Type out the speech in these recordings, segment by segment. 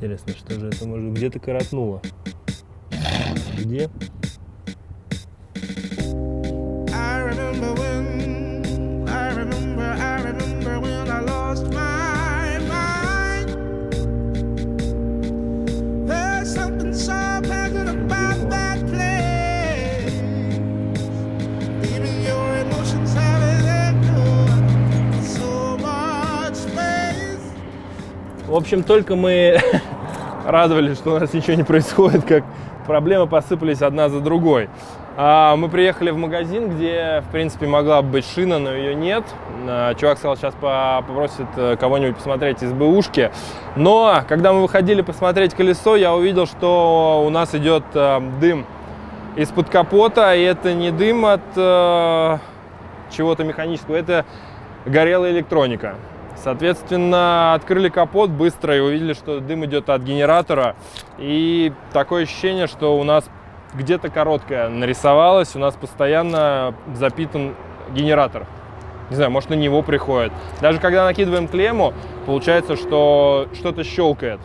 Интересно, что же это может где-то коротнуло? Где? В общем, только мы радовались, что у нас ничего не происходит, как проблемы посыпались одна за другой. Мы приехали в магазин, где, в принципе, могла быть шина, но ее нет. Чувак сказал, сейчас попросит кого-нибудь посмотреть из БУшки. Но, когда мы выходили посмотреть колесо, я увидел, что у нас идет дым из-под капота. И это не дым от чего-то механического, это горела электроника. Соответственно, открыли капот быстро и увидели, что дым идет от генератора. И такое ощущение, что у нас где-то короткая нарисовалась, у нас постоянно запитан генератор. Не знаю, может, на него приходит. Даже когда накидываем клемму, получается, что что-то щелкает.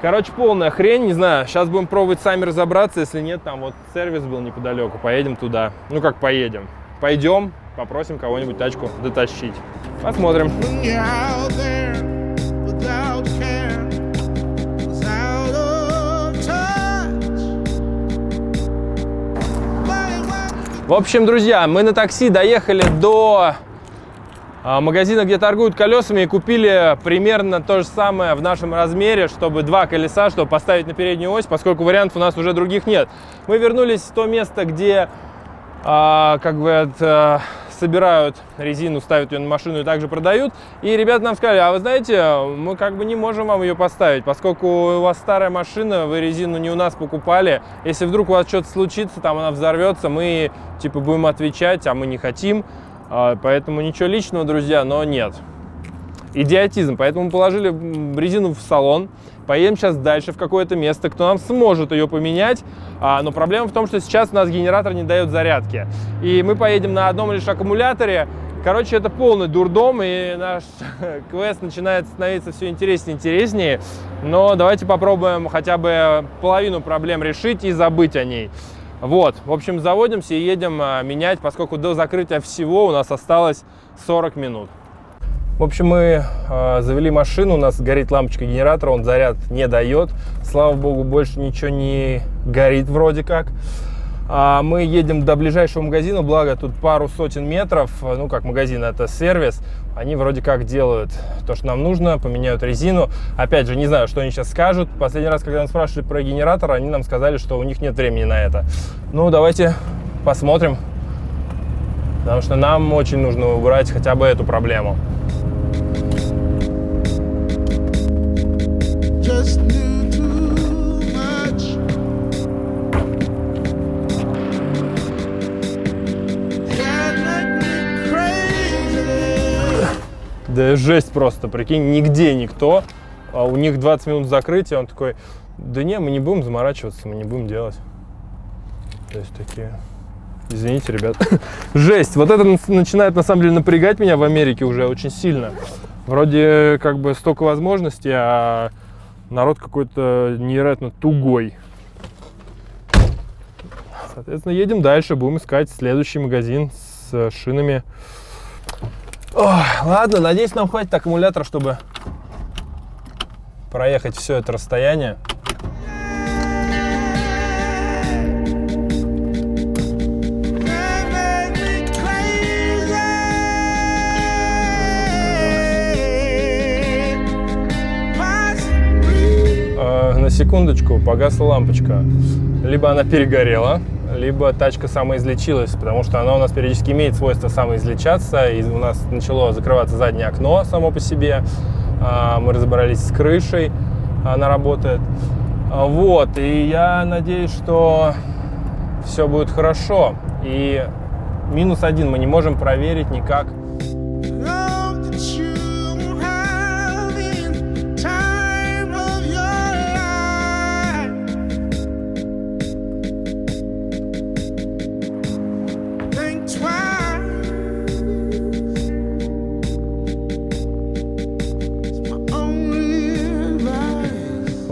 Короче, полная хрень, не знаю. Сейчас будем пробовать сами разобраться. Если нет, там вот сервис был неподалеку, поедем туда. Ну как поедем? Пойдем, попросим кого-нибудь тачку дотащить. Посмотрим. В общем, друзья, мы на такси доехали до магазина, где торгуют колесами, и купили примерно то же самое в нашем размере, чтобы два колеса, чтобы поставить на переднюю ось, поскольку вариантов у нас уже других нет. Мы вернулись в то место, где собирают резину, ставят ее на машину и также продают. И ребята нам сказали, а вы знаете, мы не можем вам ее поставить, поскольку у вас старая машина, вы резину не у нас покупали. Если вдруг у вас что-то случится, там она взорвется, мы будем отвечать, а мы не хотим. Поэтому ничего личного, друзья, но нет. Идиотизм. Поэтому мы положили резину в салон. Поедем сейчас дальше в какое-то место, кто нам сможет ее поменять. Но проблема в том, что сейчас у нас генератор не дает зарядки. И мы поедем на одном лишь аккумуляторе. Короче, это полный дурдом, и наш квест начинает становиться все интереснее и интереснее. Но давайте попробуем хотя бы половину проблем решить и забыть о ней. Вот, в общем, заводимся и едем менять, поскольку до закрытия всего у нас осталось 40 минут. В общем, мы завели машину, у нас горит лампочка генератора, он заряд не дает. Слава богу, больше ничего не горит вроде как. Мы едем до ближайшего магазина, благо тут пару сотен метров. Ну, как магазин, это сервис. Они вроде как делают то, что нам нужно, поменяют резину. Опять же, не знаю, что они сейчас скажут. Последний раз, когда нас спрашивали про генератор, они нам сказали, что у них нет времени на это. Ну, давайте посмотрим. Потому что нам очень нужно убрать хотя бы эту проблему. Да жесть просто, прикинь, нигде никто. У них 20 минут закрытия, он такой, да не, мы не будем заморачиваться, мы не будем делать. То есть такие, извините, ребят. Жесть, вот это начинает на самом деле напрягать меня в Америке уже очень сильно. Вроде столько возможностей, а народ какой-то невероятно тугой. Соответственно, едем дальше, будем искать следующий магазин с шинами. Ой, ладно, надеюсь, нам хватит аккумулятора, чтобы проехать все это расстояние. На секундочку, погасла лампочка. Либо она перегорела, либо тачка самоизлечилась, потому что она у нас периодически имеет свойство самоизлечаться, и у нас начало закрываться заднее окно само по себе. Мы разобрались с крышей, она работает. Вот, и я надеюсь, что все будет хорошо. И -1 мы не можем проверить никак.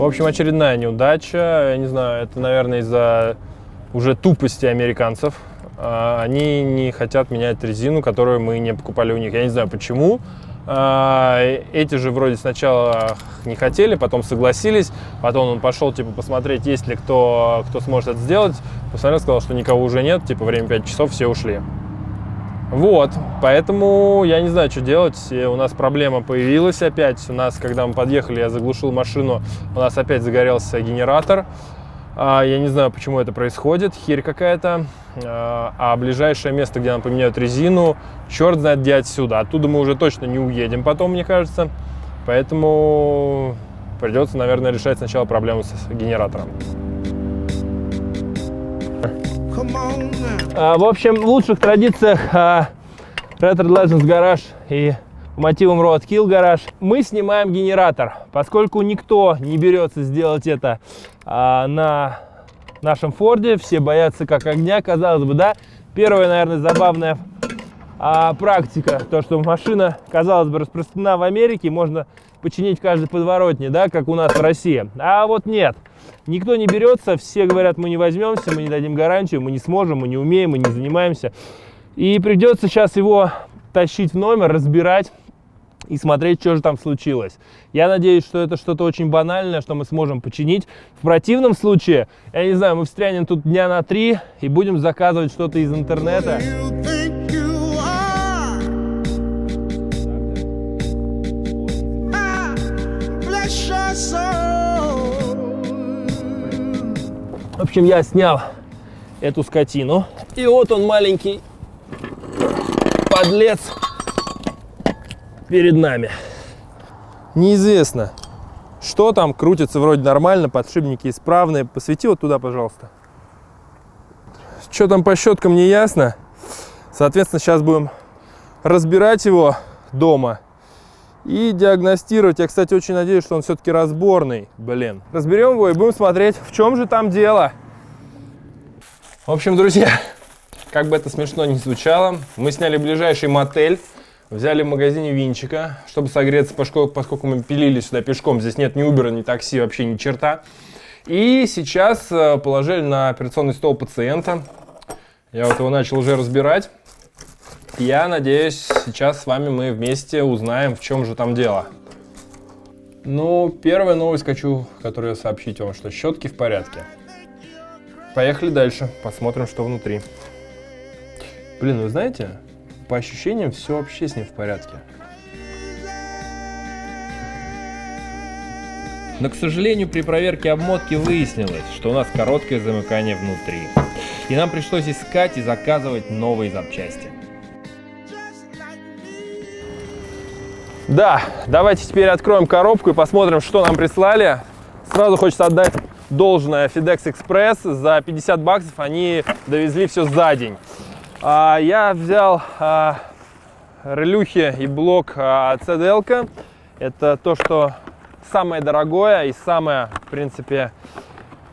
В общем, очередная неудача. Я не знаю, это, наверное, из-за уже тупости американцев. Они не хотят менять резину, которую мы не покупали у них. Я не знаю, почему. Эти же вроде сначала не хотели, потом согласились. Потом он пошел, типа, посмотреть, есть ли кто сможет это сделать. Посмотрел, сказал, что никого уже нет. Типа, время 5 часов, все ушли. Вот, поэтому я не знаю, что делать. У нас проблема появилась опять. У нас, когда мы подъехали, я заглушил машину, у нас опять загорелся генератор. Я не знаю, почему это происходит, херь какая-то. А ближайшее место, где нам поменяют резину, черт знает где отсюда. Оттуда мы уже точно не уедем потом, мне кажется. Поэтому придется, наверное, решать сначала проблему с генератором. В общем, в лучших традициях Red Legends Garage и по мотивам Roadkill Garage мы снимаем генератор, поскольку никто не берется сделать это на нашем Форде, все боятся как огня, казалось бы, да. Первая, наверное, забавная практика, то, что машина, казалось бы, распространена в Америке, можно починить в каждой подворотне, да, как у нас в России. А вот нет, никто не берется, все говорят, мы не возьмемся, мы не дадим гарантию, мы не сможем, мы не умеем, мы не занимаемся. И придется сейчас его тащить в номер, разбирать и смотреть, что же там случилось. Я надеюсь, что это что-то очень банальное, что мы сможем починить. В противном случае, я не знаю, мы встрянем тут дня на 3 и будем заказывать что-то из интернета. В общем, я снял эту скотину. И вот он, маленький подлец, перед нами. Неизвестно, что там, крутится вроде нормально, подшипники исправные. Посвети вот туда, пожалуйста. Что там по щеткам, не ясно. Соответственно, сейчас будем разбирать его дома и диагностировать. Я, кстати, очень надеюсь, что он все-таки разборный. Блин. Разберем его и будем смотреть, в чем же там дело. В общем, друзья, как бы это смешно ни звучало, мы сняли ближайший мотель, взяли в магазине винчика, чтобы согреться, поскольку мы пилили сюда пешком. Здесь нет ни Uber, ни такси, вообще ни черта. И сейчас положили на операционный стол пациента. Я вот его начал уже разбирать. Я надеюсь, сейчас с вами мы вместе узнаем, в чем же там дело. Ну, первая новость хочу, которую сообщить вам, что щетки в порядке. Поехали дальше, посмотрим, что внутри. Блин, вы знаете, по ощущениям все вообще с ним в порядке. Но, к сожалению, при проверке обмотки выяснилось, что у нас короткое замыкание внутри. И нам пришлось искать и заказывать новые запчасти. Да, давайте теперь откроем коробку и посмотрим, что нам прислали. Сразу хочется отдать должное FedEx Express. За 50 баксов они довезли все за день. Я взял релюхи и блок CDL. Это то, что самое дорогое и самое, в принципе,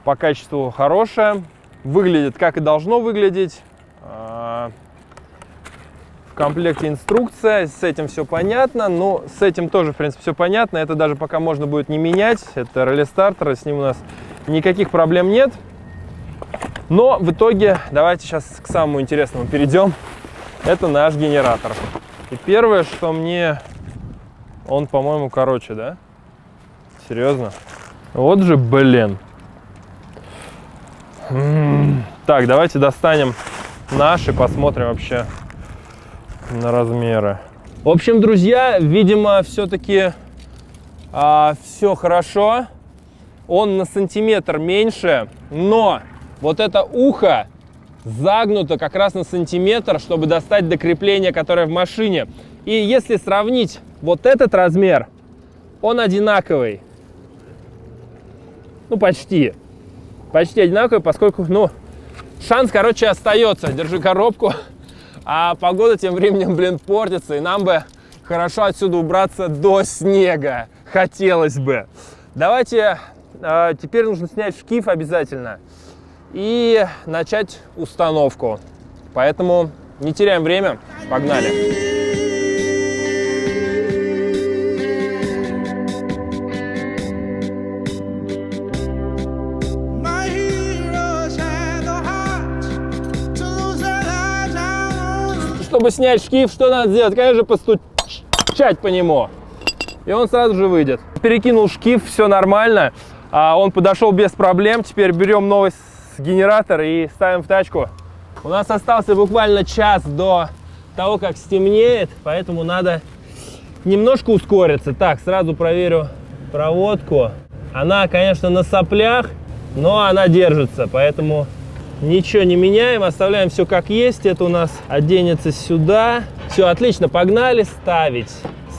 по качеству хорошее. Выглядит, как и должно выглядеть. В комплекте инструкция, с этим все понятно, но с этим тоже, в принципе, все понятно. Это даже пока можно будет не менять. Это реле-стартер, с ним у нас никаких проблем нет. Но в итоге, давайте сейчас к самому интересному перейдем. Это наш генератор. И первое, что мне... Он, по-моему, короче, да? Серьезно? Вот же, блин. Так, давайте достанем наш и посмотрим вообще на размеры. В общем, друзья, видимо, все-таки все хорошо. Он на сантиметр меньше, но вот это ухо загнуто как раз на сантиметр, чтобы достать до крепления, которое в машине. И если сравнить вот этот размер, он одинаковый. Ну, почти. Почти одинаковый, поскольку, ну, шанс, короче, остается. Держи коробку. А погода тем временем, блин, портится. И нам бы хорошо отсюда убраться до снега. Хотелось бы. Давайте, теперь нужно снять шкив обязательно. И начать установку. Поэтому не теряем время. Погнали. Чтобы снять шкив, что надо сделать? Конечно, постучать по нему. И он сразу же выйдет. Перекинул шкив, все нормально. Он подошел без проблем. Теперь берем новый генератор и ставим в тачку. У нас остался буквально час до того, как стемнеет, поэтому надо немножко ускориться. Так, сразу проверю проводку. Она, конечно, на соплях, но она держится, поэтому ничего не меняем, оставляем все как есть. Это у нас оденется сюда. Все, отлично, погнали ставить.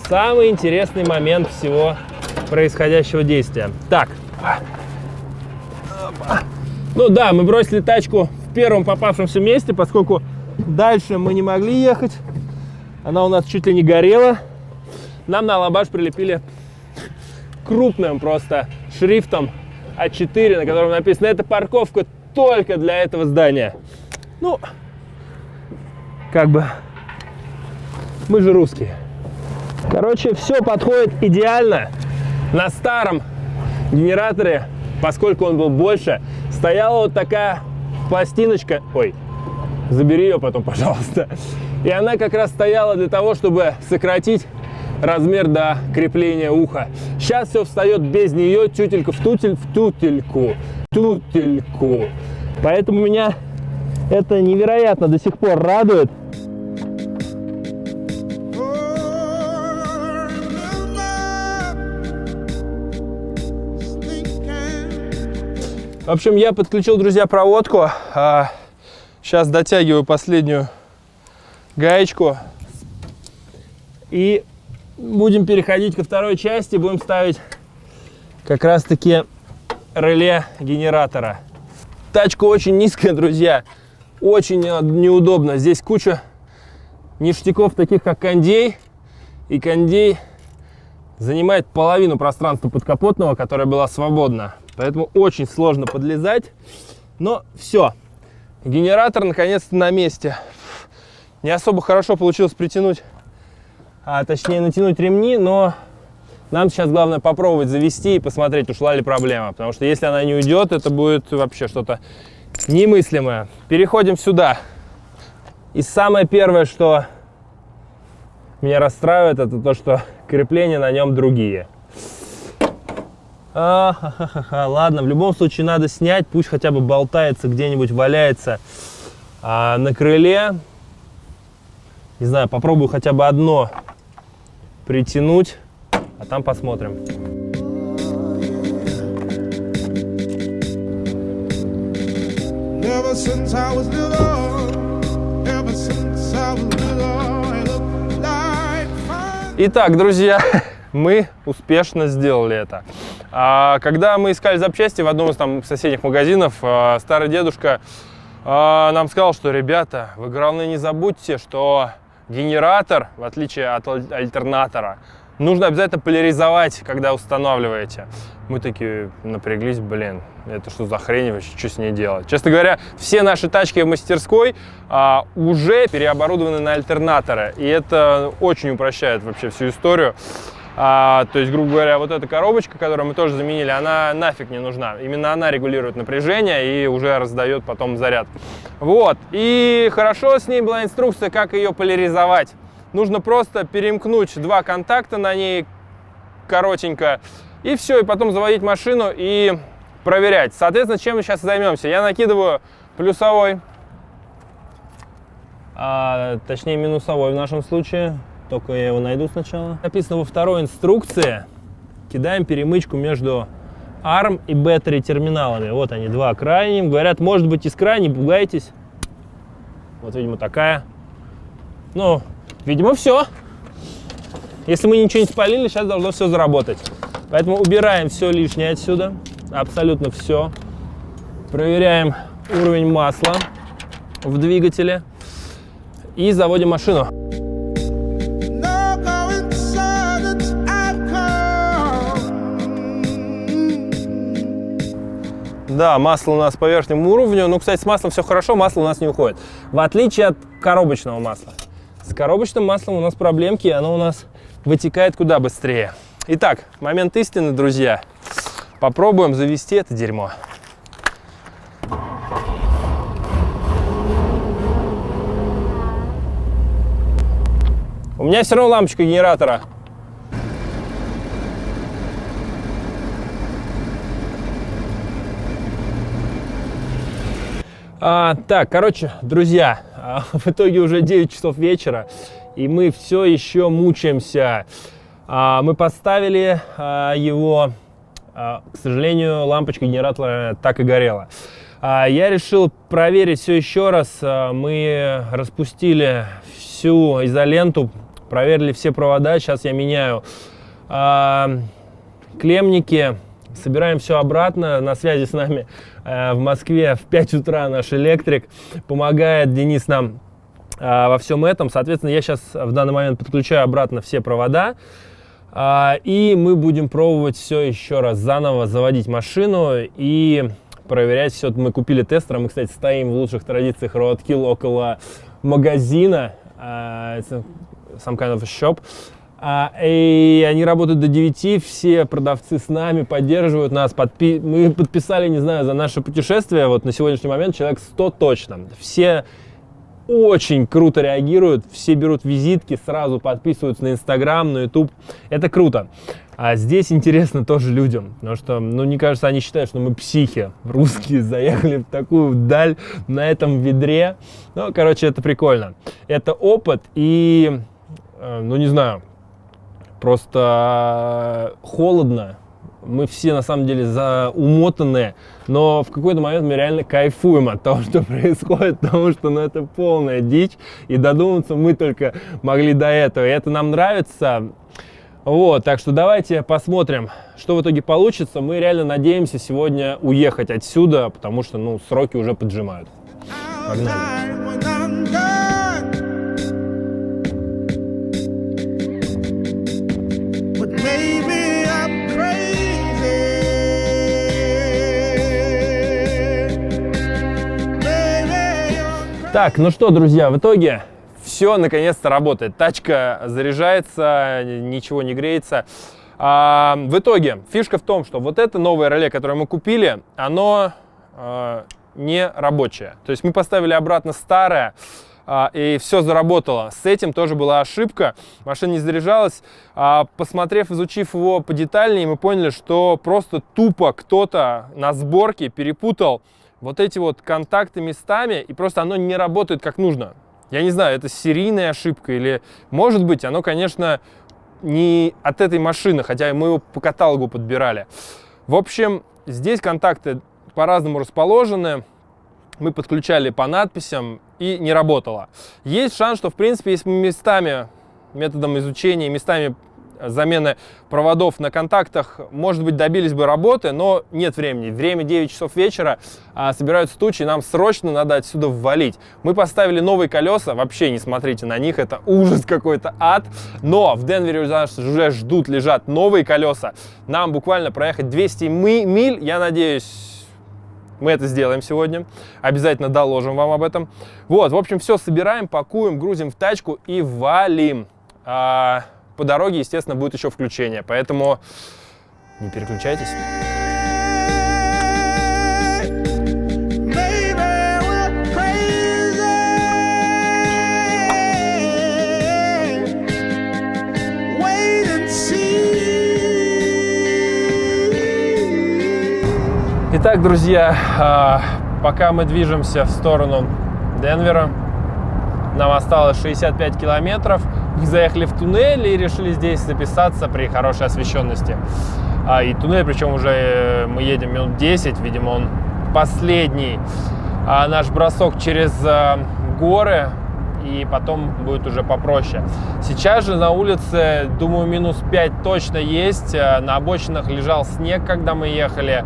Самый интересный момент всего происходящего действия. Так. Ну да, мы бросили тачку в первом попавшемся месте, поскольку дальше мы не могли ехать. Она у нас чуть ли не горела. Нам на лабаш прилепили крупным просто шрифтом А4, на котором написано: это парковка только для этого здания. Ну, как бы, мы же русские. Короче, все подходит идеально. На старом генераторе, поскольку он был больше, стояла вот такая пластиночка. Ой, забери ее потом, пожалуйста. И она как раз стояла для того, чтобы сократить размер до крепления уха. Сейчас все встает без нее, тютелька в тютельку. Поэтому меня это невероятно до сих пор радует. В общем, я подключил, друзья, проводку. Сейчас дотягиваю последнюю гаечку. И будем переходить ко второй части. Будем ставить как раз-таки реле генератора. Тачка очень низкая, друзья. Очень неудобно. Здесь куча ништяков, таких как кондей. И кондей занимает половину пространства подкапотного, которое было свободно. Поэтому очень сложно подлезать. Но все. Генератор наконец-то на месте. Не особо хорошо получилось притянуть, точнее натянуть ремни, но нам сейчас главное попробовать завести и посмотреть, ушла ли проблема. Потому что если она не уйдет, это будет вообще что-то немыслимое. Переходим сюда. И самое первое, что меня расстраивает, это то, что крепления на нем другие. Ладно, в любом случае надо снять, пусть хотя бы болтается, где-нибудь валяется на крыле. Не знаю, попробую хотя бы одно притянуть, а там посмотрим. Итак, друзья, мы успешно сделали это. Когда мы искали запчасти в одном из там соседних магазинов, старый дедушка нам сказал, что, ребята, вы главное не забудьте, что генератор, в отличие от альтернатора, нужно обязательно поляризовать, когда устанавливаете. Мы такие напряглись, блин, это что за хрень вообще, что с ней делать? Честно говоря, все наши тачки в мастерской уже переоборудованы на альтернаторы, и это очень упрощает вообще всю историю. То есть, грубо говоря, вот эта коробочка, которую мы тоже заменили, она нафиг не нужна. Именно она регулирует напряжение и уже раздает потом заряд. Вот. И хорошо с ней была инструкция, как ее поляризовать. Нужно просто перемкнуть два контакта на ней коротенько. И все, и потом заводить машину и проверять. Соответственно, чем мы сейчас займемся? Я накидываю плюсовой, точнее минусовой в нашем случае. Только я его найду сначала. Написано во второй инструкции. Кидаем перемычку между ARM и Battery терминалами. Вот они, два крайних. Говорят, может быть из крайней, не пугайтесь. Вот, видимо, такая. Ну, видимо, все. Если мы ничего не спалили, сейчас должно все заработать. Поэтому убираем все лишнее отсюда. Абсолютно все. Проверяем уровень масла в двигателе. И заводим машину. Да, масло у нас по верхнему уровню. Ну, кстати, с маслом все хорошо, масло у нас не уходит. В отличие от коробочного масла. С коробочным маслом у нас проблемки, оно у нас вытекает куда быстрее. Итак, момент истины, друзья. Попробуем завести это дерьмо. У меня все равно лампочка генератора. Так, короче, друзья, в итоге уже 9 часов вечера, и мы все еще мучаемся. Мы поставили его, к сожалению, лампочка генератора так и горела. Я решил проверить все еще раз. Мы распустили всю изоленту, проверили все провода. Сейчас я меняю клеммники. Собираем все обратно. На связи с нами в Москве в 5 утра наш электрик. Помогает Денис нам во всем этом. Соответственно, я сейчас в данный момент подключаю обратно все провода. И мы будем пробовать все еще раз заново заводить машину и проверять все. Мы купили тестера. Мы, кстати, стоим в лучших традициях Roadkill около магазина. Some kind of a shop. И они работают до 9, все продавцы с нами, поддерживают нас. Мы подписали, не знаю, за наше путешествие, вот на сегодняшний момент человек 100 точно. Все очень круто реагируют, все берут визитки, сразу подписываются на Инстаграм, на Ютуб. Это круто. А здесь интересно тоже людям, потому что, ну, мне кажется, они считают, что мы психи, русские, заехали в такую даль на этом ведре. Ну, короче, это прикольно. Это опыт и, ну, не знаю, просто холодно, мы все на самом деле умотаны, но в какой-то момент мы реально кайфуем от того, что происходит, потому что, ну, это полная дичь, и додуматься мы только могли до этого, и это нам нравится. Вот, так что давайте посмотрим, что в итоге получится. Мы реально надеемся сегодня уехать отсюда, потому что, ну, сроки уже поджимают. Погнали. Так, ну что, друзья, в итоге все наконец-то работает. Тачка заряжается, ничего не греется. В итоге фишка в том, что вот это новое реле, которое мы купили, оно не рабочее. То есть мы поставили обратно старое, и все заработало. С этим тоже была ошибка. Машина не заряжалась. Посмотрев, изучив его подетальнее, мы поняли, что просто тупо кто-то на сборке перепутал вот эти вот контакты местами, и просто оно не работает как нужно. Я не знаю, это серийная ошибка или, может быть, оно, конечно, не от этой машины, хотя мы его по каталогу подбирали. В общем, здесь контакты по-разному расположены. Мы подключали по надписям, и не работало. Есть шанс, что, в принципе, если мы местами, методом изучения, местами замены проводов на контактах, может быть, добились бы работы, но нет времени. Время 9 часов вечера, собираются тучи, нам срочно надо отсюда ввалить. Мы поставили новые колеса, вообще не смотрите на них, это ужас какой-то, ад. Но в Денвере уже ждут, лежат новые колеса. Нам буквально проехать 200 миль, я надеюсь, мы это сделаем сегодня. Обязательно доложим вам об этом. Вот, в общем, все собираем, пакуем, грузим в тачку и валим. По дороге, естественно, будет еще включение, поэтому не переключайтесь. Итак, друзья, пока мы движемся в сторону Денвера, нам осталось 65 километров. Мы заехали в туннель и решили здесь записаться при хорошей освещенности. И туннель, причем уже мы едем минут 10, видимо, он последний наш бросок через горы, и потом будет уже попроще. Сейчас же на улице, думаю, минус 5 точно есть. На обочинах лежал снег, когда мы ехали.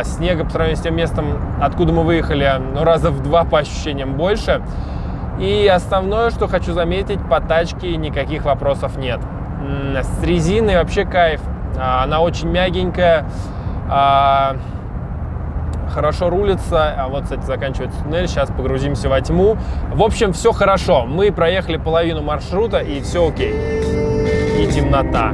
Снега по сравнению с тем местом, откуда мы выехали, ну, раза в 2 по ощущениям больше. И основное, что хочу заметить, по тачке никаких вопросов нет. С резиной вообще кайф. Она очень мягенькая, хорошо рулится. А вот, кстати, заканчивается туннель. Сейчас погрузимся во тьму. В общем, все хорошо. Мы проехали половину маршрута, и все окей. И темнота.